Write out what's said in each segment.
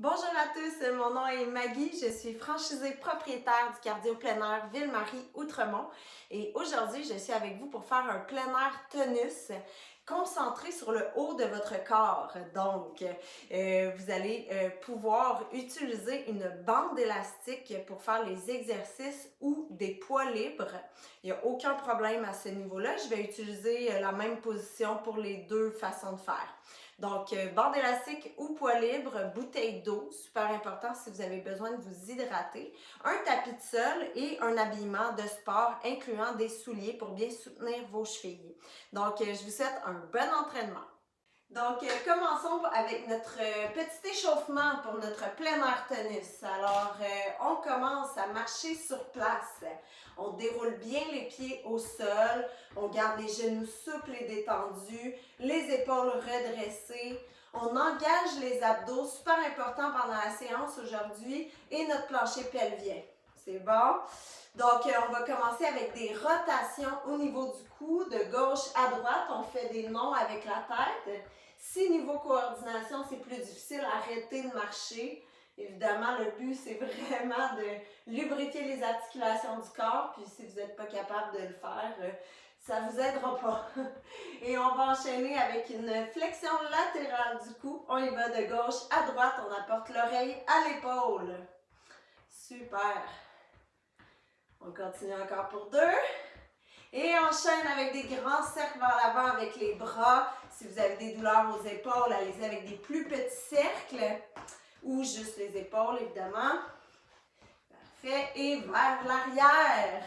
Bonjour à tous, mon nom est Maggie, je suis franchisée propriétaire du cardio plein air Ville-Marie Outremont et aujourd'hui je suis avec vous pour faire un plein air tonus concentré sur le haut de votre corps. Donc, vous allez pouvoir utiliser une bande élastique pour faire les exercices ou des poids libres. Il n'y a aucun problème à ce niveau-là. Je vais utiliser la même position pour les deux façons de faire. Donc, bande élastique ou poids libre, bouteille d'eau, super important si vous avez besoin de vous hydrater, un tapis de sol et un habillement de sport incluant des souliers pour bien soutenir vos chevilles. Donc, je vous souhaite un bon entraînement. Donc, commençons avec notre petit échauffement pour notre plein air tonus. Alors, on commence à marcher sur place. On déroule bien les pieds au sol. On garde les genoux souples et détendus, les épaules redressées. On engage les abdos, super important pendant la séance aujourd'hui, et notre plancher pelvien. C'est bon? Donc, on va commencer avec des rotations au niveau du cou, de gauche à droite. On fait des nons avec la tête. Si niveau coordination, c'est plus difficile, arrêtez de marcher. Évidemment, le but, c'est vraiment de lubrifier les articulations du corps. Puis, si vous n'êtes pas capable de le faire, ça ne vous aidera pas. Et on va enchaîner avec une flexion latérale du cou. On y va de gauche à droite. On apporte l'oreille à l'épaule. Super. On continue encore pour deux. Et enchaîne avec des grands cercles vers l'avant avec les bras. Si vous avez des douleurs aux épaules, allez-y avec des plus petits cercles ou juste les épaules, évidemment. Parfait. Et vers l'arrière.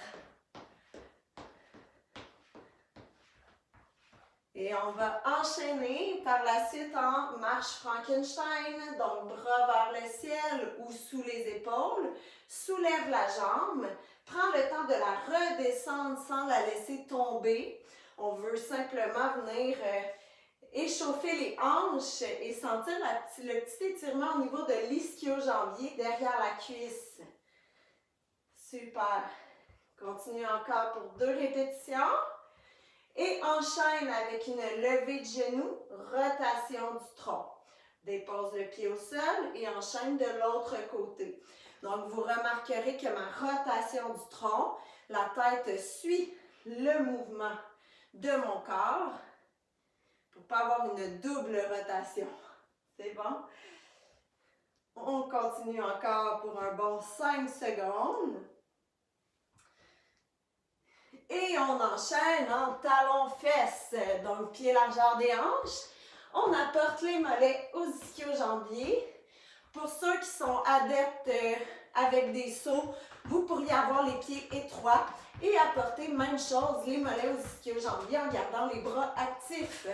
Et on va enchaîner par la suite en marche Frankenstein. Donc, bras vers le ciel ou sous les épaules. Soulève la jambe. Prends le temps de la redescendre sans la laisser tomber. On veut simplement venir échauffer les hanches et sentir le petit étirement au niveau de l'ischio-jambier derrière la cuisse. Super. Continue encore pour deux répétitions. Et enchaîne avec une levée de genoux, rotation du tronc. Dépose le pied au sol et enchaîne de l'autre côté. Donc, vous remarquerez que ma rotation du tronc, la tête suit le mouvement de mon corps pour ne pas avoir une double rotation. C'est bon? On continue encore pour un bon 5 secondes. Et on enchaîne en talons-fesses, donc pied largeur des hanches. On apporte les mollets aux ischio-jambiers. Pour ceux qui sont adeptes avec des sauts, vous pourriez avoir les pieds étroits et apporter même chose, les mollets aux ischio-jambiers en gardant les bras actifs.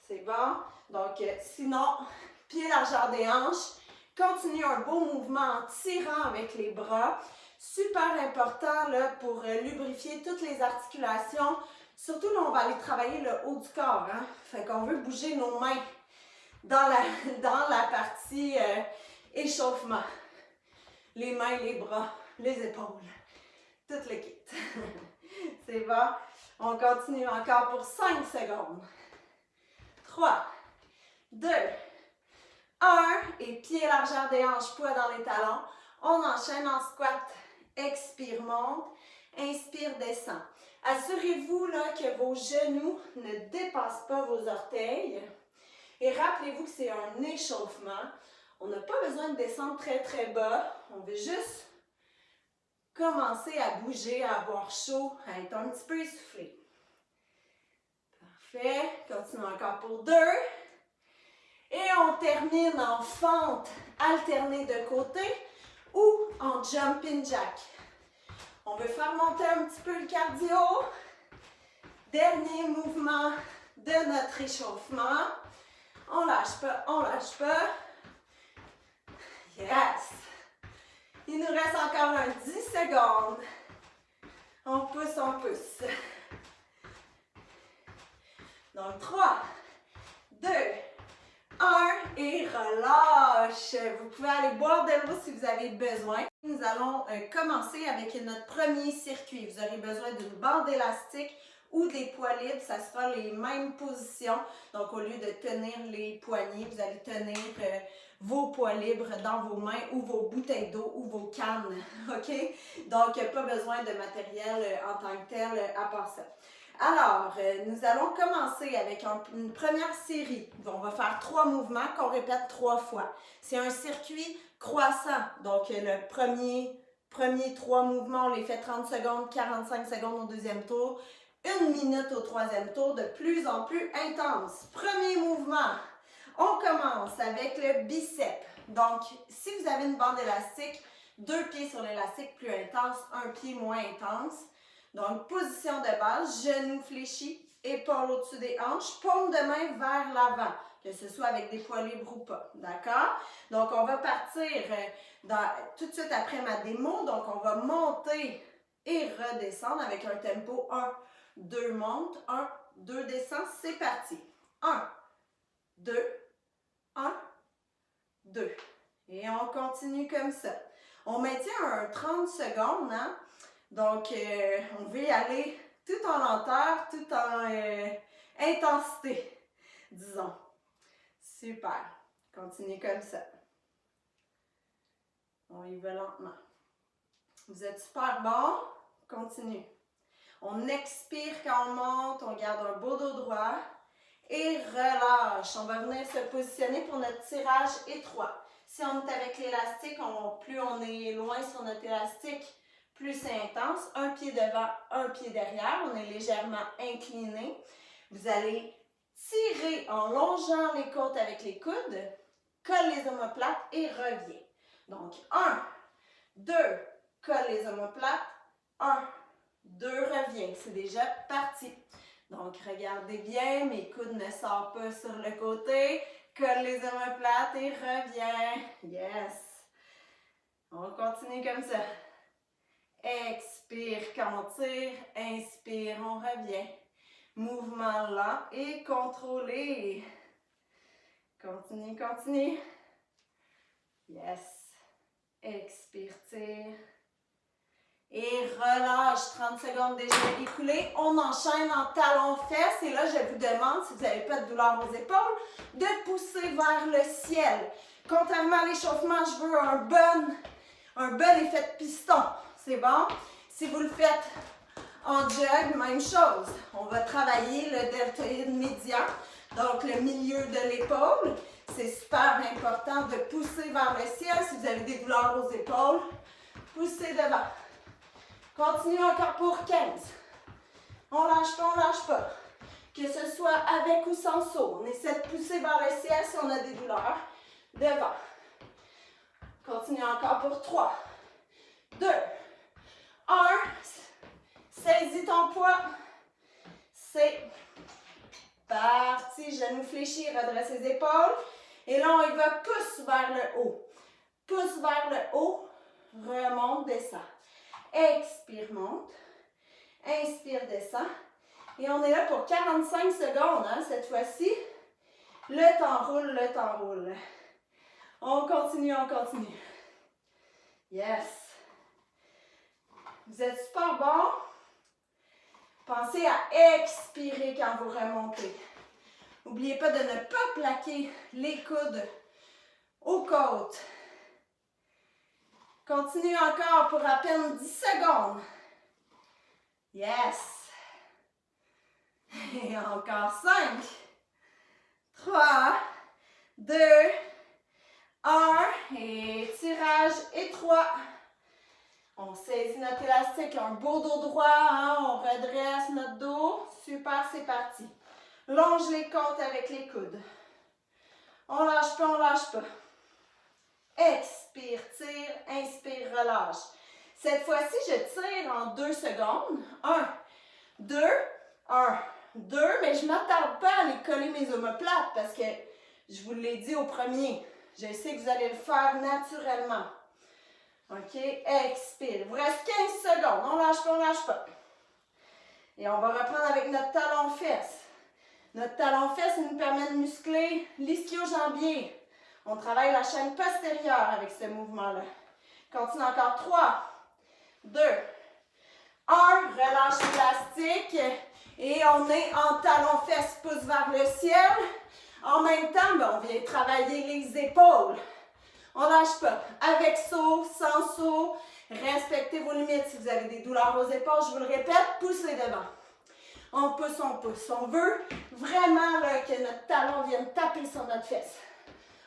C'est bon? Donc, sinon, pied largeur des hanches. Continue un beau mouvement en tirant avec les bras. Super important là, pour lubrifier toutes les articulations. Surtout là, on va aller travailler le haut du corps. Hein? Fait qu'on veut bouger nos mains dans la partie échauffement. Les mains, les bras, les épaules. Tout le kit. C'est bon? On continue encore pour 5 secondes. 3, 2, 1. Et pied largeur des hanches, poids dans les talons. On enchaîne en squat. Expire, monte. Inspire, descend. Assurez-vous là, que vos genoux ne dépassent pas vos orteils. Et rappelez-vous que c'est un échauffement. On n'a pas besoin de descendre très très bas. On veut juste commencer à bouger, à avoir chaud, à être un petit peu essoufflé. Parfait. Continue encore pour 2. Et on termine en fente alternée de côté ou en jumping jack. On veut faire monter un petit peu le cardio. Dernier mouvement de notre échauffement. On lâche pas, on lâche pas. Yes! Il nous reste encore un 10 secondes. On pousse, on pousse. Donc 3, 2, 1 et relâche. Vous pouvez aller boire de l'eau si vous avez besoin. Nous allons commencer avec notre premier circuit. Vous aurez besoin d'une bande élastique ou des poids libres, ça sera les mêmes positions. Donc, au lieu de tenir les poignets, vous allez tenir vos poids libres dans vos mains ou vos bouteilles d'eau ou vos cannes, OK? Donc, pas besoin de matériel en tant que tel à part ça. Alors, nous allons commencer avec une première série. On va faire 3 mouvements qu'on répète 3 fois. C'est un circuit croissant. Donc, le premier 3 mouvements, on les fait 30 secondes, 45 secondes au deuxième tour, 1 minute au troisième tour, de plus en plus intense. Premier mouvement, on commence avec le bicep. Donc, si vous avez une bande élastique, 2 pieds sur l'élastique plus intense, 1 pied moins intense. Donc, position de base, genoux fléchis, épaules au-dessus des hanches, paume de main vers l'avant, que ce soit avec des poids libres ou pas, d'accord? Donc, on va partir tout de suite après ma démo, donc on va monter et redescendre avec un tempo 1, 2 monte, 1, 2 descend, c'est parti. 1, 2, 1, 2. Et on continue comme ça. On maintient un 30 secondes, hein? Donc, on veut y aller tout en lenteur, tout en intensité, disons. Super. Continuez comme ça. On y va lentement. Vous êtes super bon. Continue. On expire quand on monte, on garde un beau dos droit et relâche. On va venir se positionner pour notre tirage étroit. Si on est avec l'élastique, plus on est loin sur notre élastique, plus c'est intense. Un pied devant, un pied derrière. On est légèrement incliné. Vous allez tirer en longeant les côtes avec les coudes. Colle les omoplates et reviens. Donc, 1, 2, colle les omoplates. 1, 2, reviens. C'est déjà parti. Donc, regardez bien, mes coudes ne sortent pas sur le côté. Colle les omoplates et reviens. Yes. On continue comme ça. Expire quand on tire, inspire, on revient. Mouvement lent et contrôlé. Continue, continue. Yes. Expire, tire. Et relâche. 30 secondes déjà écoulées. On enchaîne en talons-fesses. Et là, je vous demande, si vous n'avez pas de douleur aux épaules, de pousser vers le ciel. Contrairement à l'échauffement, je veux un bon effet de piston. C'est bon? Si vous le faites en jog, même chose. On va travailler le deltoïde médian, donc le milieu de l'épaule. C'est super important de pousser vers le ciel. Si vous avez des douleurs aux épaules, poussez devant. Continuez encore pour 15. On lâche pas, on lâche pas. Que ce soit avec ou sans saut. On essaie de pousser vers le ciel si on a des douleurs. Devant. Continuez encore pour 3, 2, 1. Saisis ton poids. C'est parti. Genoux fléchis, redresse les épaules. Et là, on y va, pousse vers le haut. Pousse vers le haut. Remonte, descend. Expire, monte. Inspire, descend. Et on est là pour 45 secondes, hein, cette fois-ci. Le temps roule, le temps roule. On continue, on continue. Yes. Vous êtes super bon. Pensez à expirer quand vous remontez. N'oubliez pas de ne pas plaquer les coudes aux côtes. Continuez encore pour à peine 10 secondes. Yes. Et encore 5, 3, 2, 1. Et tirage étroit. On saisit notre élastique, un beau dos droit, hein? On redresse notre dos. Super, c'est parti. Longe les côtes avec les coudes. On lâche pas, on lâche pas. Expire, tire, inspire, relâche. Cette fois-ci, je tire en 2 secondes. 1, 2, 1, 2, mais je ne m'attarde pas à aller coller mes omoplates parce que je vous l'ai dit au premier. Je sais que vous allez le faire naturellement. OK, expire. Il vous reste 15 secondes. On lâche pas, on lâche pas. Et on va reprendre avec notre talon-fesse. Notre talon-fesse nous permet de muscler l'ischio-jambier. On travaille la chaîne postérieure avec ce mouvement-là. Continue encore. 3, 2, relâche l'élastique et on est en talon-fesse, pouce vers le ciel. En même temps, ben, on vient travailler les épaules. On ne lâche pas. Avec saut, sans saut, respectez vos limites. Si vous avez des douleurs aux épaules, je vous le répète, poussez devant. On pousse, on pousse. On veut vraiment là, que notre talon vienne taper sur notre fesse.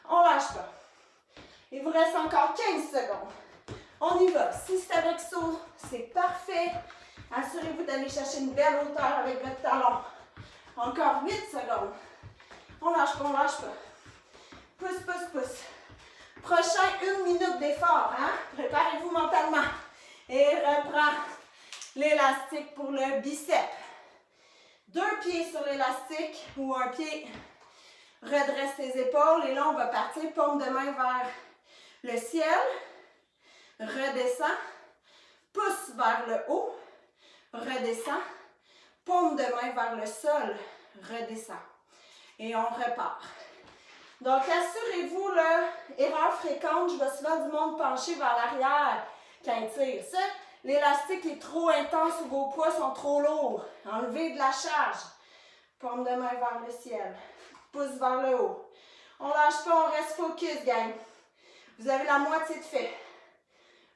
On ne lâche pas. Il vous reste encore 15 secondes. On y va. Si c'est avec saut, c'est parfait. Assurez-vous d'aller chercher une belle hauteur avec votre talon. Encore 8 secondes. On ne lâche pas, on ne lâche pas. Pousse, pousse, pousse. Prochain, 1 minute d'effort. Hein? Préparez-vous mentalement. Et reprends l'élastique pour le biceps. 2 pieds sur l'élastique ou un pied. Redresse tes épaules. Et là, on va partir paume de main vers le ciel. Redescends. Pousse vers le haut. Redescends. Paume de main vers le sol. Redescends. Et on repart. Donc, assurez-vous, là, erreur fréquente, je vois souvent du monde pencher vers l'arrière quand il tire. Ça, l'élastique est trop intense ou vos poids sont trop lourds. Enlevez de la charge. Paume de main vers le ciel. Pouce vers le haut. On lâche pas, on reste focus, gang. Vous avez la moitié de fait.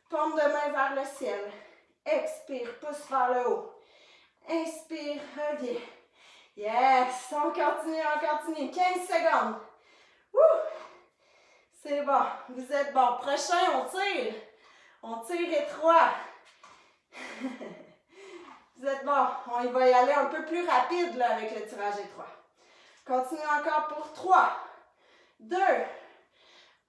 Paume de main vers le ciel. Expire, pouce vers le haut. Inspire, reviens. Yes, on continue, on continue. 15 secondes. Wouh! C'est bon, vous êtes bon. Prochain, on tire. On tire étroit. Vous êtes bon. On y va y aller un peu plus rapide là, avec le tirage étroit. Continue encore pour 3, 2,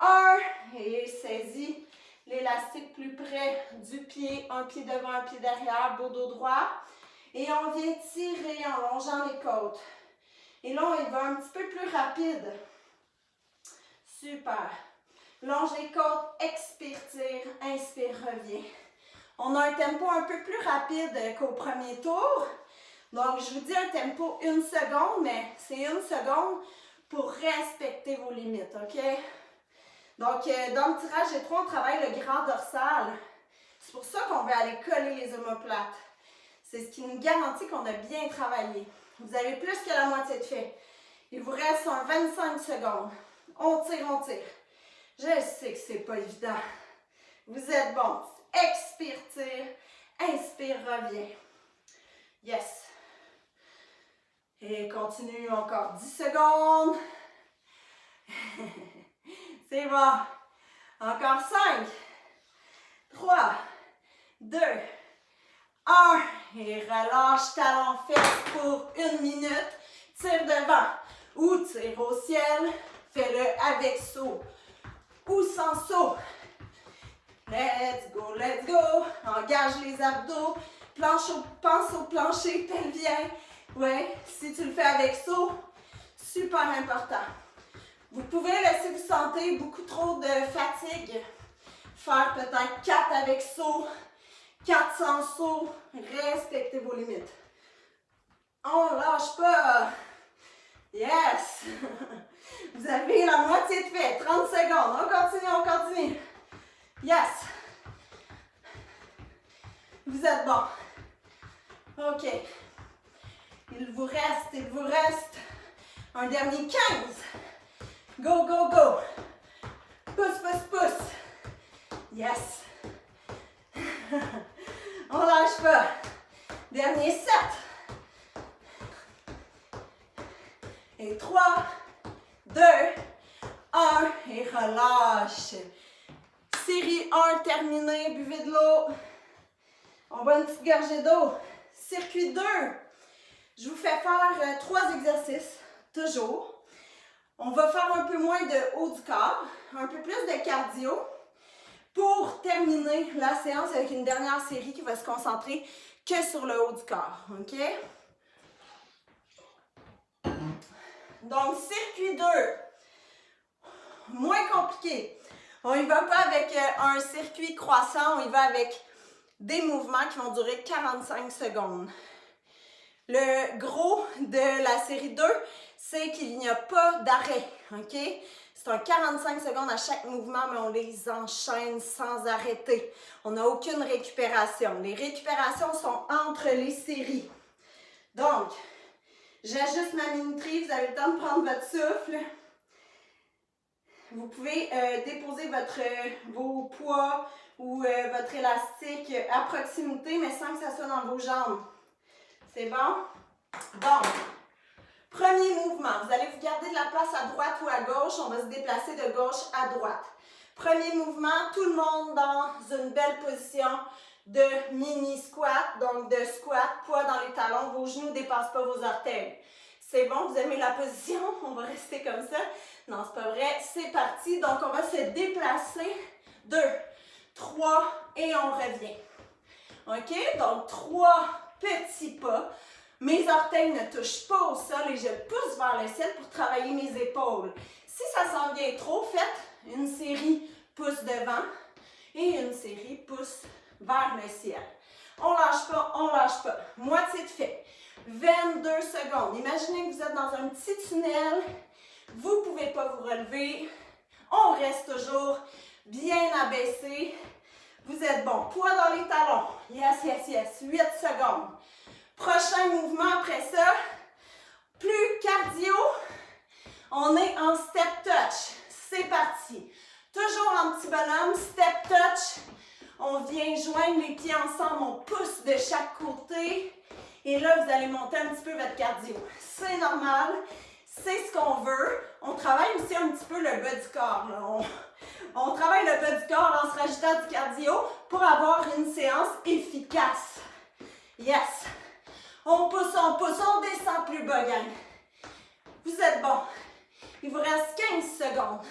1. Et saisis l'élastique plus près du pied. Un pied devant, un pied derrière, beau dos droit. Et on vient tirer en longeant les côtes. Et là, on y va un petit peu plus rapide. Super. Longe les côtes, expire, tire, inspire, reviens. On a un tempo un peu plus rapide qu'au premier tour. Donc, je vous dis un tempo 1 seconde, mais c'est 1 seconde pour respecter vos limites, OK? Donc, dans le tirage étroit, on travaille le grand dorsal. C'est pour ça qu'on va aller coller les omoplates. C'est ce qui nous garantit qu'on a bien travaillé. Vous avez plus que la moitié de fait. Il vous reste un 25 secondes. On tire, on tire. Je sais que c'est pas évident. Vous êtes bon. Expire, tire. Inspire, reviens. Yes. Et continue encore 10 secondes. C'est bon. Encore 5, 3, 2, 1. Et relâche talon fesse pour 1 minute. Tire devant ou tire au ciel. Fais-le avec saut ou sans saut. Let's go, let's go. Engage les abdos. Pense au plancher pelvien. Ouais, si tu le fais avec saut, super important. Vous pouvez, là, si vous sentez beaucoup trop de fatigue, faire peut-être 4 avec saut, 4 sans saut. Respectez vos limites. On lâche pas. Yes! Vous avez la moitié de fait. 30 secondes. On continue, on continue. Yes! Vous êtes bon. OK. Il vous reste un dernier 15. Go, go, go. Pousse, pousse, pousse. Yes. On lâche pas. Dernier 7. Et 3, 2, 1. Et relâche. Série 1 terminée. Buvez de l'eau. On boit une petite gorgée d'eau. Circuit 2. Je vous fais faire 3 exercices. Toujours. On va faire un peu moins de haut du corps. Un peu plus de cardio. Pour terminer la séance avec une dernière série qui va se concentrer que sur le haut du corps. OK? Donc, circuit 2. Moins compliqué. On y va pas avec un circuit croissant, on y va avec des mouvements qui vont durer 45 secondes. Le gros de la série 2, c'est qu'il n'y a pas d'arrêt, OK? C'est un 45 secondes à chaque mouvement, mais on les enchaîne sans arrêter. On n'a aucune récupération. Les récupérations sont entre les séries. Donc, j'ajuste ma minuterie, vous avez le temps de prendre votre souffle. Vous pouvez déposer vos poids ou votre élastique à proximité, mais sans que ça soit dans vos jambes. C'est bon? Donc, premier mouvement. Vous allez vous garder de la place à droite ou à gauche. On va se déplacer de gauche à droite. Premier mouvement, tout le monde dans une belle position de mini squat, donc de squat, poids dans les talons, vos genoux ne dépassent pas vos orteils. C'est bon, vous aimez la position? On va rester comme ça. Non, c'est pas vrai. C'est parti. Donc, on va se déplacer. 2, 3 et on revient. OK? Donc, 3 petits pas. Mes orteils ne touchent pas au sol et je pousse vers le ciel pour travailler mes épaules. Si ça s'en vient trop, faites une série pouce devant et une série pouce vers le ciel. On lâche pas, on lâche pas. Moitié de fait. 22 secondes. Imaginez que vous êtes dans un petit tunnel. Vous ne pouvez pas vous relever. On reste toujours bien abaissé. Vous êtes bon. Poids dans les talons. Yes, yes, yes. 8 secondes. Prochain mouvement après ça. Plus cardio. On est en step touch. C'est parti. Toujours en petit bonhomme. Step touch. On vient joindre les pieds ensemble. On pousse de chaque côté. Et là, vous allez monter un petit peu votre cardio. C'est normal. C'est ce qu'on veut. On travaille aussi un petit peu le bas du corps. On travaille le bas du corps en se rajoutant du cardio pour avoir une séance efficace. Yes! On pousse, on descend plus bas, gang. Vous êtes bon. Il vous reste 15 secondes.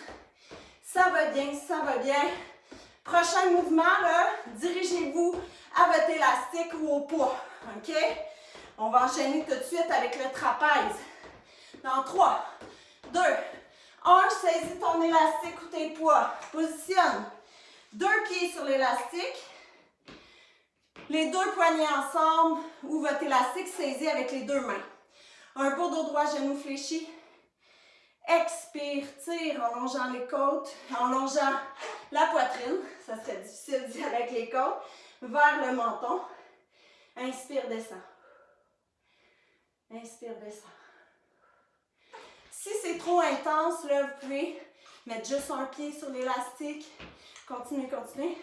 Ça va bien, ça va bien. Prochain mouvement, là, dirigez-vous à votre élastique ou au poids. OK? On va enchaîner tout de suite avec le trapèze. Dans 3, 2, 1, saisis ton élastique ou tes poids. Positionne 2 pieds sur l'élastique. Les 2 poignets ensemble ou votre élastique saisi avec les 2 mains. Un pour dos droit, genou fléchi. Expire, tire en longeant les côtes, en longeant la poitrine. Ça serait difficile d'y aller avec les côtes. Vers le menton. Inspire, descend. Inspire, descend. Si c'est trop intense, là, vous pouvez mettre juste un pied sur l'élastique. Continuez, continuez.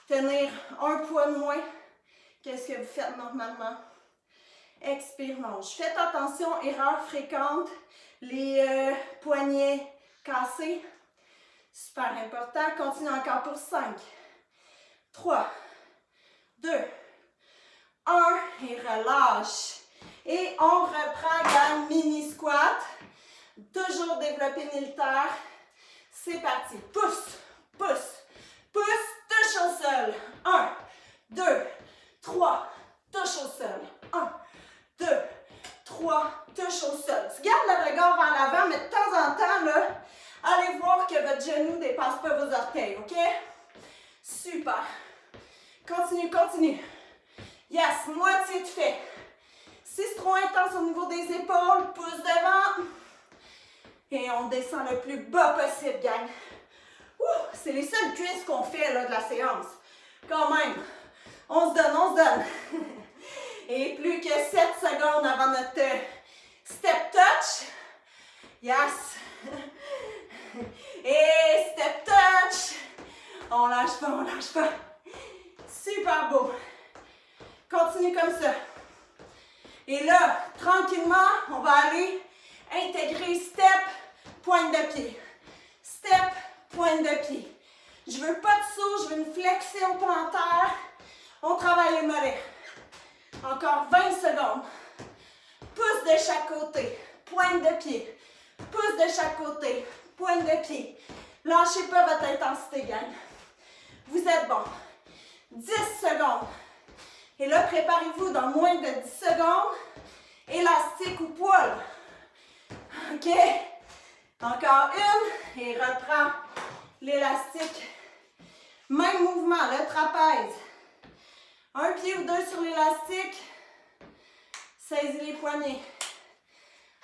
Tenir un poids de moins que ce que vous faites normalement. Expire, longe. Faites attention, erreur fréquente, les poignets cassés. Super important. Continue encore pour 5, 3, 2, 1 et relâche. Et on reprend gang mini squat. Toujours développé militaire. C'est parti. Pousse, pousse, pousse, touche au sol. 1, 2, 3, touche au sol. 1, 2, 3, touche au sol. Tu gardes le regard vers l'avant, mais de temps en temps, là, allez voir que votre genou ne dépasse pas vos orteils, OK? Super. Continue, continue. Yes, moitié de fait. Si c'est trop intense au niveau des épaules, pousse devant. Et on descend le plus bas possible, gang. C'est les seules cuisses qu'on fait là, de la séance. Quand même. On se donne, on se donne. Et plus que 7 secondes avant notre step touch. Yes. Et step touch. On lâche pas, on lâche pas. Super beau. Continue comme ça. Et là, tranquillement, on va aller intégrer step, pointe de pied. Step, pointe de pied. Je veux pas de saut, je veux une flexion plantaire. On travaille les mollets. Encore 20 secondes. Pouce de chaque côté. Pointe de pied. Pouce de chaque côté. Pointe de pied. Lâchez pas votre intensité, gang. Vous êtes bon. 10 secondes. Et là, préparez-vous dans moins de 10 secondes. Élastique ou poids. OK? Encore une. Et reprends l'élastique. Même mouvement, le trapèze. Un pied ou deux sur l'élastique. Saisis les poignets.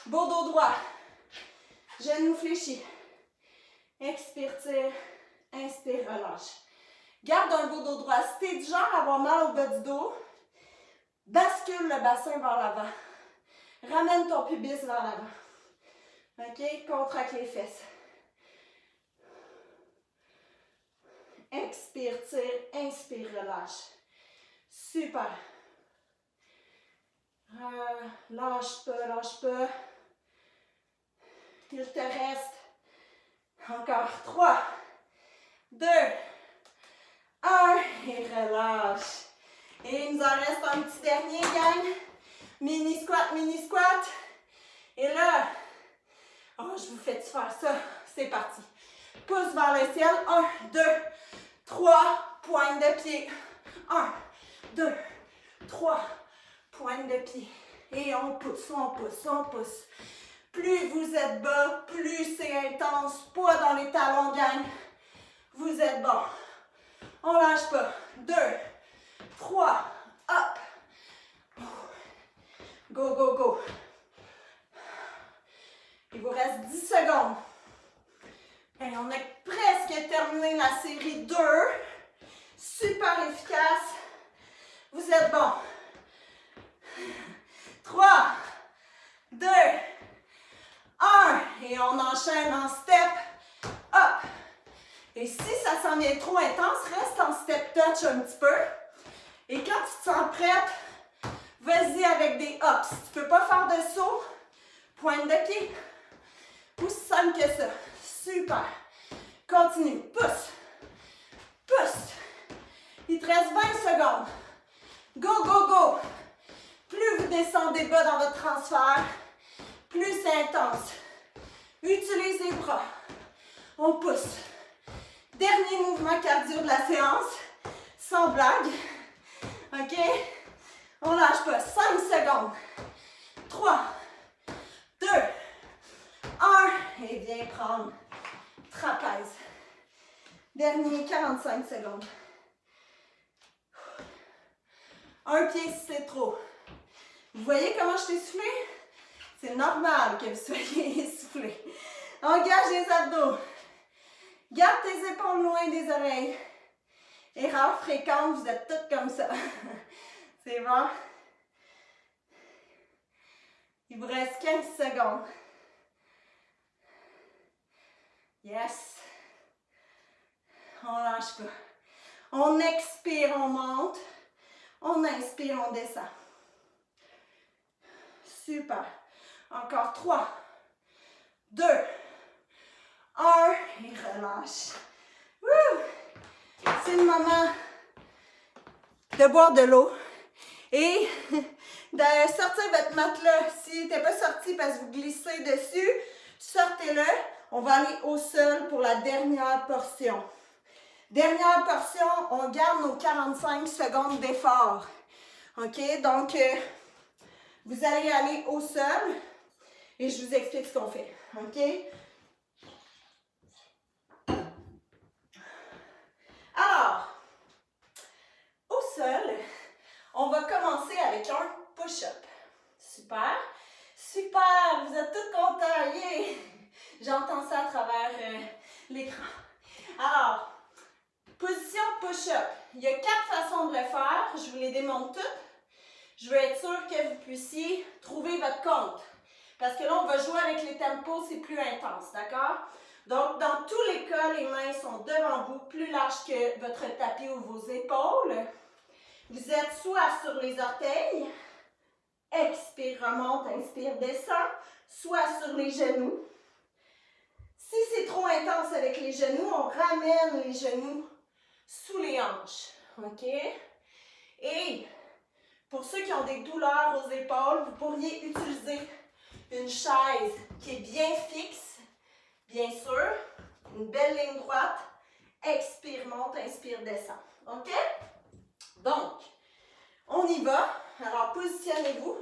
Beau dos droit. Genou fléchi. Expire, tire. Inspire, relâche. Garde un beau dos droit. Si tu es du genre à avoir mal au bas du dos, bascule le bassin vers l'avant. Ramène ton pubis vers l'avant. OK? Contracte les fesses. Expire, tire. Inspire, relâche. Super. Lâche pas, lâche pas. Il te reste encore 3, 2, 1 et relâche. Et il nous en reste un petit dernier, gang. Mini squat, mini squat. Et là, oh, je vous fais faire ça. C'est parti. Pouce vers le ciel. 1, 2, 3, pointe de pied. 1, 2, 3, pointe de pied. Et on pousse, on pousse, on pousse. Plus vous êtes bas, plus c'est intense. Poids dans les talons, gang. Vous êtes bon. On lâche pas. 2, 3, hop. Go, go, go. Il vous reste 10 secondes. Et on a presque terminé la série 2. Super efficace. Vous êtes bon. 3, 2, 1. Et on enchaîne en step up. Et si ça s'en vient trop intense, reste en step touch un petit peu. Et quand tu te sens prête, vas-y avec des hops. Si tu ne peux pas faire de saut, pointe de pied. Aussi simple que ça. Super. Continue. Pousse. Pousse. Il te reste 20 secondes. Go, go, go. Plus vous descendez bas dans votre transfert, plus c'est intense. Utilise les bras. On pousse. Dernier mouvement cardio de la séance. Sans blague. OK? On lâche pas. 5 secondes. 3, 2, 1. Et viens prendre trapèze. Dernier 45 secondes. Un pied si c'est trop. Vous voyez comment je t'ai soufflé? C'est normal que vous soyez essoufflé. Engage les abdos. Garde tes épaules loin des oreilles. Erreur fréquente, vous êtes toutes comme ça. C'est bon? Il vous reste 15 secondes. Yes. On lâche pas. On expire, on monte. On inspire, on descend. Super. Encore 3, 2, 1 et relâche. C'est le moment de boire de l'eau et de sortir votre matelas. S'il n'était pas sorti parce que vous glissez dessus, sortez-le. On va aller au sol pour la dernière portion. Dernière portion, on garde nos 45 secondes d'effort. OK? Donc, vous allez aller au sol et je vous explique ce qu'on fait. OK? Alors, au sol, on va commencer avec un push-up. Super. Super, vous êtes tous contents. Yeah! J'entends ça à travers l'écran. Alors, position push-up. Il y a 4 façons de le faire. Je vous les démontre toutes. Je veux être sûre que vous puissiez trouver votre compte. Parce que là, on va jouer avec les tempos, c'est plus intense, d'accord? Donc, dans tous les cas, les mains sont devant vous, plus larges que votre tapis ou vos épaules. Vous êtes soit sur les orteils, expire, remonte, inspire, descend, soit sur les genoux. Si c'est trop intense avec les genoux, on ramène les genoux sous les hanches, OK? Et pour ceux qui ont des douleurs aux épaules, vous pourriez utiliser une chaise qui est bien fixe, bien sûr, une belle ligne droite, expire, monte, inspire, descend, OK? Donc, on y va. Alors, positionnez-vous.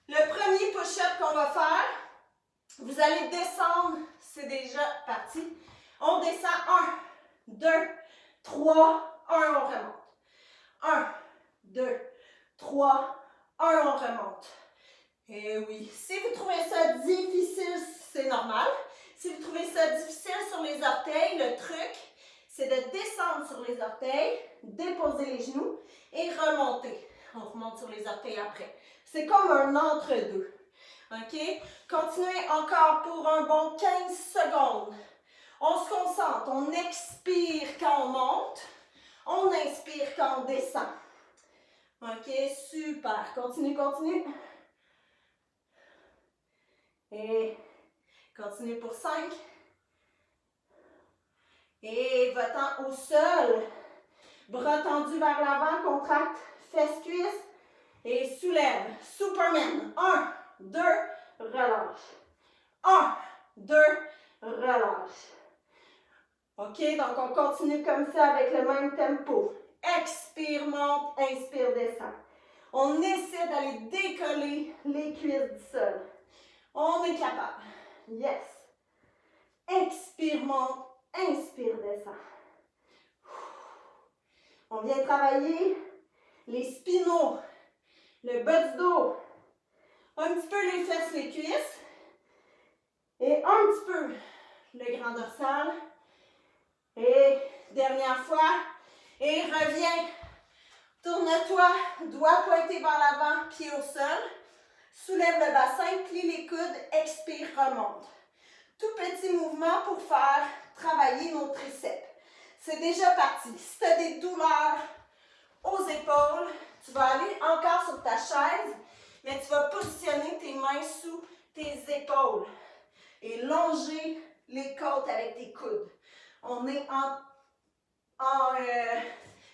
Le premier push-up qu'on va faire, vous allez descendre, c'est déjà parti. On descend 1, 2, 3, 1, on remonte. 1, 2, 3, 1, on remonte. Et oui, si vous trouvez ça difficile, c'est normal. Si vous trouvez ça difficile sur les orteils, le truc, c'est de descendre sur les orteils, déposer les genoux et remonter. On remonte sur les orteils après. C'est comme un entre-deux. OK? Continuez encore pour un bon 15 secondes. On se concentre, on expire quand on monte, on inspire quand on descend. OK? Super. Continue, continue. Et continue pour 5. Et va-t'en au sol. Bras tendus vers l'avant, contracte, fesses-cuisses. Et soulève. Superman. 1, 2, relâche. 1, 2, relâche. OK, donc on continue comme ça avec le même tempo. Expire, monte, inspire, descend. On essaie d'aller décoller les cuisses du sol. On est capable. Yes. Expire, monte, inspire, descend. On vient travailler les spinaux, le bas du dos, un petit peu les fesses, les cuisses et un petit peu le grand dorsal. Et dernière fois, et reviens. Tourne-toi, doigts pointés vers l'avant, pied au sol. Soulève le bassin, plie les coudes, expire, remonte. Tout petit mouvement pour faire travailler nos triceps. C'est déjà parti. Si tu as des douleurs aux épaules, tu vas aller encore sur ta chaise, mais tu vas positionner tes mains sous tes épaules et longer les côtes avec tes coudes. On est en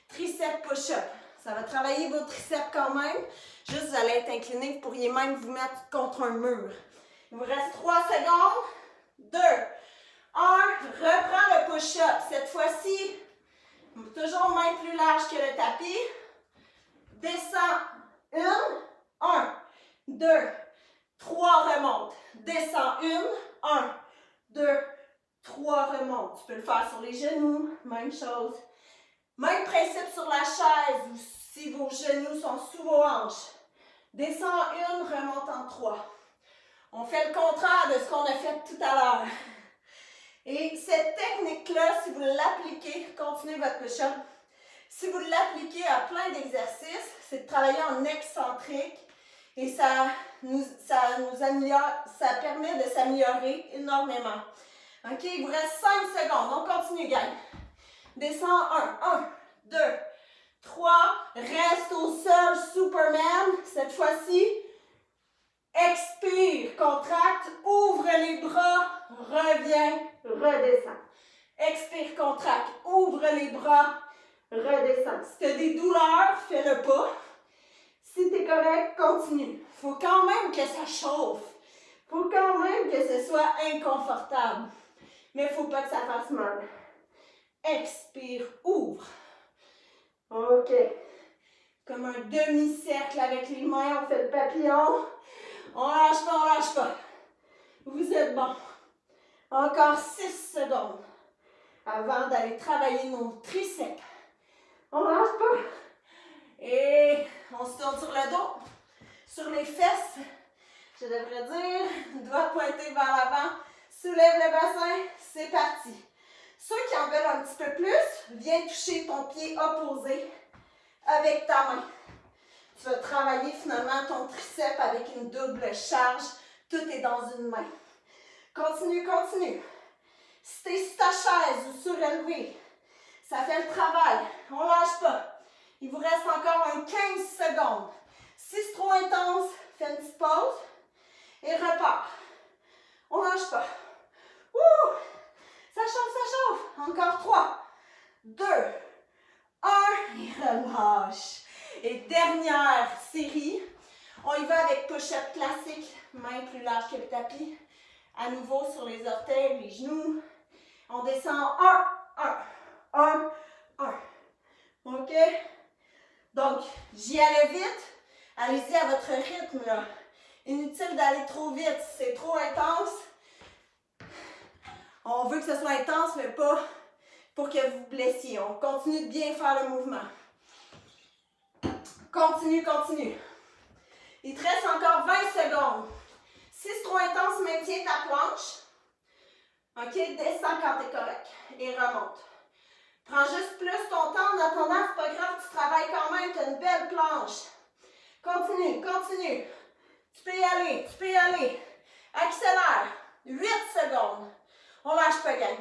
triceps push-up. Ça va travailler vos triceps quand même. Juste, vous allez être incliné. Vous pourriez même vous mettre contre un mur. Il vous reste 3 secondes. 2, 1. Reprends le push-up. Cette fois-ci, toujours main plus large que le tapis. Descends. 1, 2, 3, remonte. Descends. 1, 2, 3, remonte. Tu peux le faire sur les genoux. Même chose. Même principe sur la chaise ou si vos genoux sont sous vos hanches. Descends 1, remonte en 3. On fait le contraire de ce qu'on a fait tout à l'heure. Et cette technique-là, si vous l'appliquez, continuez votre push-up. Si vous l'appliquez à plein d'exercices, c'est de travailler en excentrique et ça permet de s'améliorer énormément. OK, il vous reste 5 secondes. On continue, gang. Descends 1, 2, 3, reste au sol, Superman. Cette fois-ci, expire, contracte, ouvre les bras, reviens, redescends. Expire, contracte, ouvre les bras, redescends. Si tu as des douleurs, fais-le pas. Si tu es correct, continue. Il faut quand même que ça chauffe. Il faut quand même que ce soit inconfortable. Mais il ne faut pas que ça fasse mal. Expire, ouvre. OK. Comme un demi-cercle avec les mains, on fait le papillon. On lâche pas, on lâche pas. Vous êtes bon. Encore 6 secondes avant d'aller travailler nos triceps. On lâche pas. Et on se tourne sur le dos, sur les fesses. Je devrais dire, doigts pointés vers l'avant. Soulève le bassin, c'est parti. Ceux qui en veulent un petit peu plus, viens toucher ton pied opposé avec ta main. Tu vas travailler finalement ton triceps avec une double charge. Tout est dans une main. Continue, continue. Si tu es sur ta chaise ou surélevé, ça fait le travail. On ne lâche pas. Il vous reste encore un 15 secondes. Si c'est trop intense, fais une petite pause et repars. On ne lâche pas. Ouh! Ça chauffe, ça chauffe. Encore 3, 2, 1 et relâche. Et dernière série, on y va avec push-up classique, main plus large que le tapis. À nouveau sur les orteils, les genoux. On descend 1, 1, 1, 1. OK? Donc, j'y allais vite. Allez-y à votre rythme, là. Inutile d'aller trop vite. Si c'est trop intense, on veut que ce soit intense, mais pas pour que vous vous blessiez. On continue de bien faire le mouvement. Continue, continue. Il te reste encore 20 secondes. Si c'est trop intense, maintiens ta planche. OK? Descends quand tu es correct. Et remonte. Prends juste plus ton temps. En attendant, c'est pas grave, tu travailles quand même. Tu as une belle planche. Continue, continue. Tu peux y aller, tu peux y aller. Accélère. 8 secondes. On lâche pas, gang.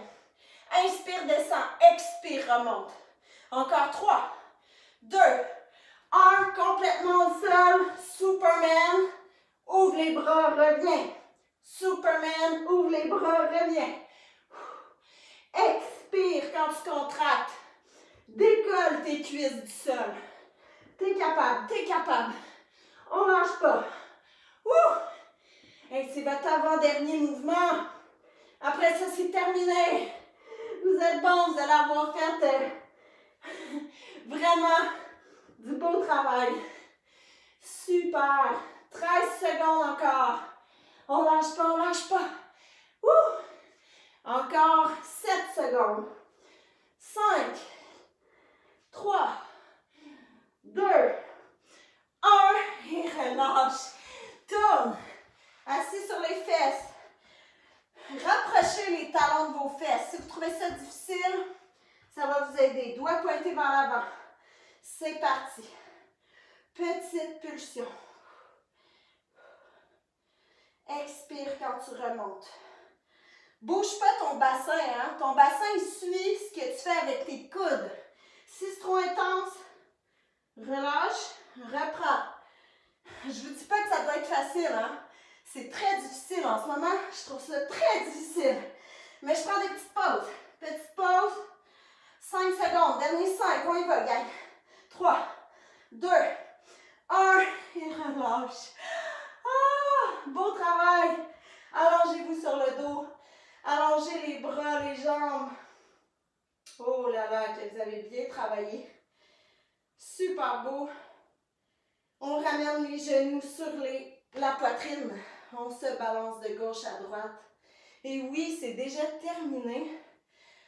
Inspire, descend. Expire, remonte. Encore 3, 2, 1. Complètement au sol. Superman. Ouvre les bras, reviens. Superman, ouvre les bras, reviens. Expire quand tu contractes. Décolle tes cuisses du sol. T'es capable, t'es capable. On lâche pas. Et c'est votre avant-dernier mouvement. Après ça, c'est terminé. Vous êtes bon, vous allez avoir fait vraiment du beau travail. Super. 13 secondes encore. On lâche pas, on lâche pas. Encore 7 secondes. 5, 3, 2, 1. Et relâche. Tourne. Assis sur les fesses. Rapprochez les talons de vos fesses. Si vous trouvez ça difficile, ça va vous aider. Doigts pointés vers l'avant. C'est parti. Petite pulsion. Expire quand tu remontes. Bouge pas ton bassin, hein? Ton bassin, il suit ce que tu fais avec tes coudes. Si c'est trop intense, relâche, reprends. Je vous dis pas que ça doit être facile, hein? C'est très difficile en ce moment. Je trouve ça très difficile. Mais je prends des petites pauses. Petite pause. 5 secondes. Dernier 5. On y va, gang. 3, 2, 1. Et relâche. Ah! Beau travail. Allongez-vous sur le dos. Allongez les bras, les jambes. Oh là là, que vous avez bien travaillé. Super beau. On ramène les genoux sur la poitrine. On se balance de gauche à droite. Et oui, c'est déjà terminé.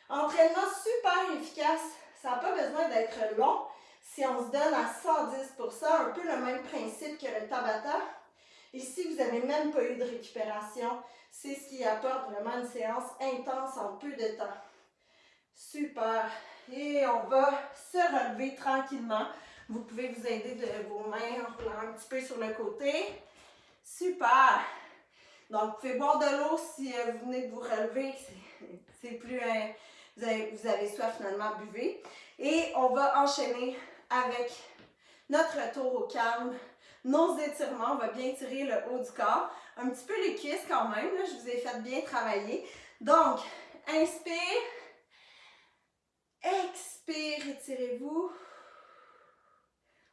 Entraînement super efficace. Ça n'a pas besoin d'être long. Si on se donne à 110%, un peu le même principe que le Tabata. Ici, vous n'avez même pas eu de récupération. C'est ce qui apporte vraiment une séance intense en peu de temps. Super. Et on va se relever tranquillement. Vous pouvez vous aider de vos mains en roulant un petit peu sur le côté. Super. Donc, vous pouvez boire de l'eau si vous venez de vous relever. C'est plus... vous avez soif, finalement, buvez. Et on va enchaîner avec notre retour au calme. Nos étirements, on va bien étirer le haut du corps. Un petit peu les cuisses quand même, là, je vous ai fait bien travailler. Donc, inspire. Expire, étirez-vous.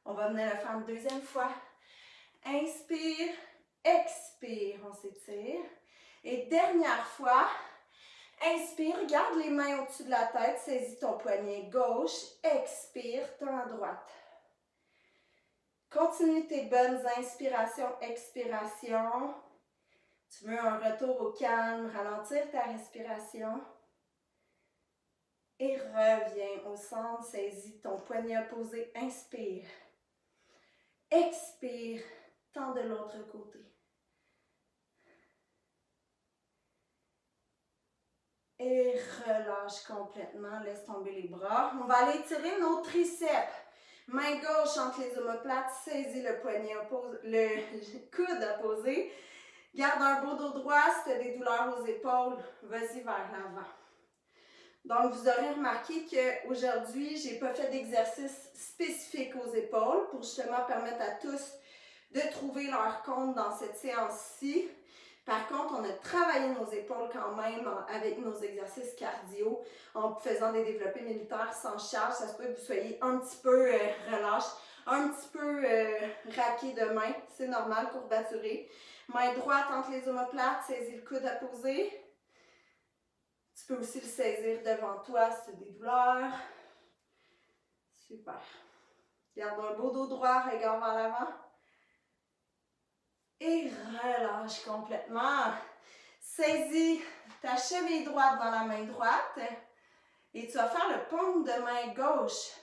On va venir le faire une deuxième fois. Inspire, expire, on s'étire. Et dernière fois, inspire, garde les mains au-dessus de la tête, saisis ton poignet gauche, expire, tends à droite. Continue tes bonnes inspirations, expirations. Tu veux un retour au calme, ralentir ta respiration. Et reviens au centre, saisis ton poignet opposé, inspire. Expire, tends de l'autre côté. Et relâche complètement, laisse tomber les bras. On va aller tirer nos triceps. Main gauche entre les omoplates, saisis le poignet opposé, le coude opposé. Garde un beau dos droit, si tu as des douleurs aux épaules, vas-y vers l'avant. Donc, vous aurez remarqué qu'aujourd'hui, je n'ai pas fait d'exercice spécifique aux épaules pour justement permettre à tous de trouver leur compte dans cette séance-ci. Par contre, on a travaillé nos épaules quand même avec nos exercices cardio en faisant des développés militaires sans charge. Ça se peut que vous soyez un petit peu relâche, un petit peu raqué de main. C'est normal, courbaturé. Main droite entre les omoplates, saisis le coude opposé. Tu peux aussi le saisir devant toi si tu as des douleurs. Super. Garde un beau dos droit, regard vers l'avant. Et relâche complètement. Saisis ta cheville droite dans la main droite. Et tu vas faire le paume de main gauche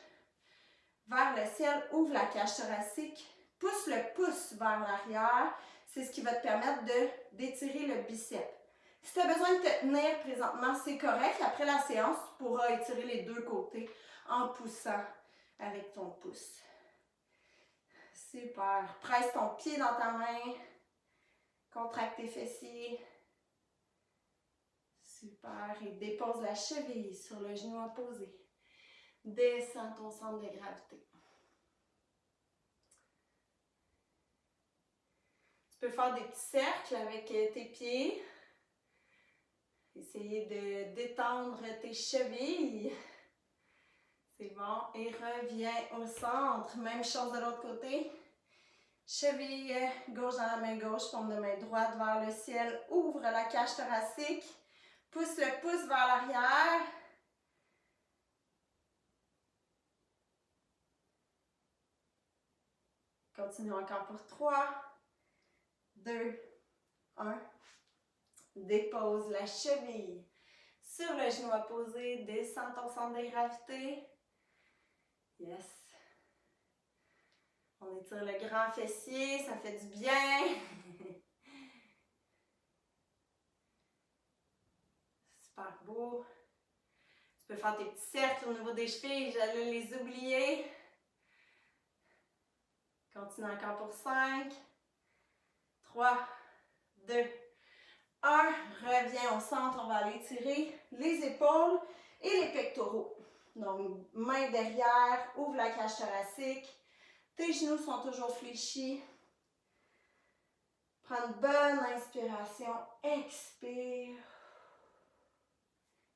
vers le ciel. Ouvre la cage thoracique. pousse le pouce vers l'arrière. C'est ce qui va te permettre d'étirer le biceps. Si tu as besoin de te tenir présentement, c'est correct. Après la séance, tu pourras étirer les deux côtés en poussant avec ton pouce. Super. Presse ton pied dans ta main. Contracte tes fessiers. Super. Et dépose la cheville sur le genou opposé. Descends ton centre de gravité. Tu peux faire des petits cercles avec tes pieds. Essayer de détendre tes chevilles. C'est bon. Et reviens au centre. Même chose de l'autre côté. Cheville gauche dans la main gauche, paume de main droite vers le ciel. Ouvre la cage thoracique. Pousse le pouce vers l'arrière. Continue encore pour 3, 2, 1. Dépose la cheville sur le genou opposé. Descends ton centre de gravité. Yes. On étire le grand fessier, ça fait du bien. Super beau. Tu peux faire tes petits cercles au niveau des chevilles, j'allais les oublier. Continue encore pour 5, 3, 2, 1. Reviens au centre, on va aller tirer les épaules et les pectoraux. Donc, main derrière, ouvre la cage thoracique. Tes genoux sont toujours fléchis. Prends une bonne inspiration. Expire.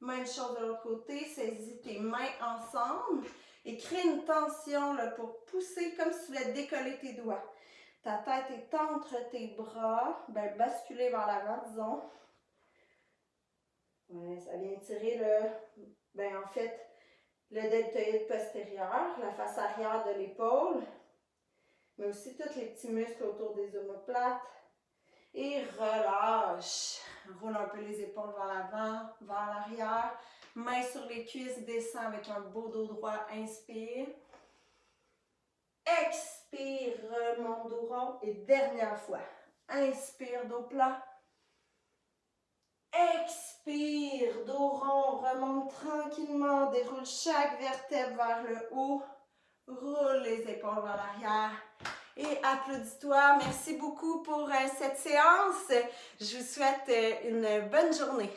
Même chose de l'autre côté. Saisis tes mains ensemble et crée une tension là, pour pousser comme si tu voulais décoller tes doigts. Ta tête est entre tes bras. Ben, basculer vers l'avant, disons. Ouais, ça vient tirer en fait, le deltoïde postérieur, la face arrière de l'épaule, mais aussi tous les petits muscles autour des omoplates. Et relâche. Roule un peu les épaules vers l'avant, vers l'arrière. Main sur les cuisses, descends avec un beau dos droit. Inspire. Expire, remonte dos rond. Et dernière fois. Inspire, dos plat. Expire, dos rond. Remonte tranquillement. Déroule chaque vertèbre vers le haut. Roule les épaules vers l'arrière. Et applaudis-toi. Merci beaucoup pour cette séance. Je vous souhaite une bonne journée.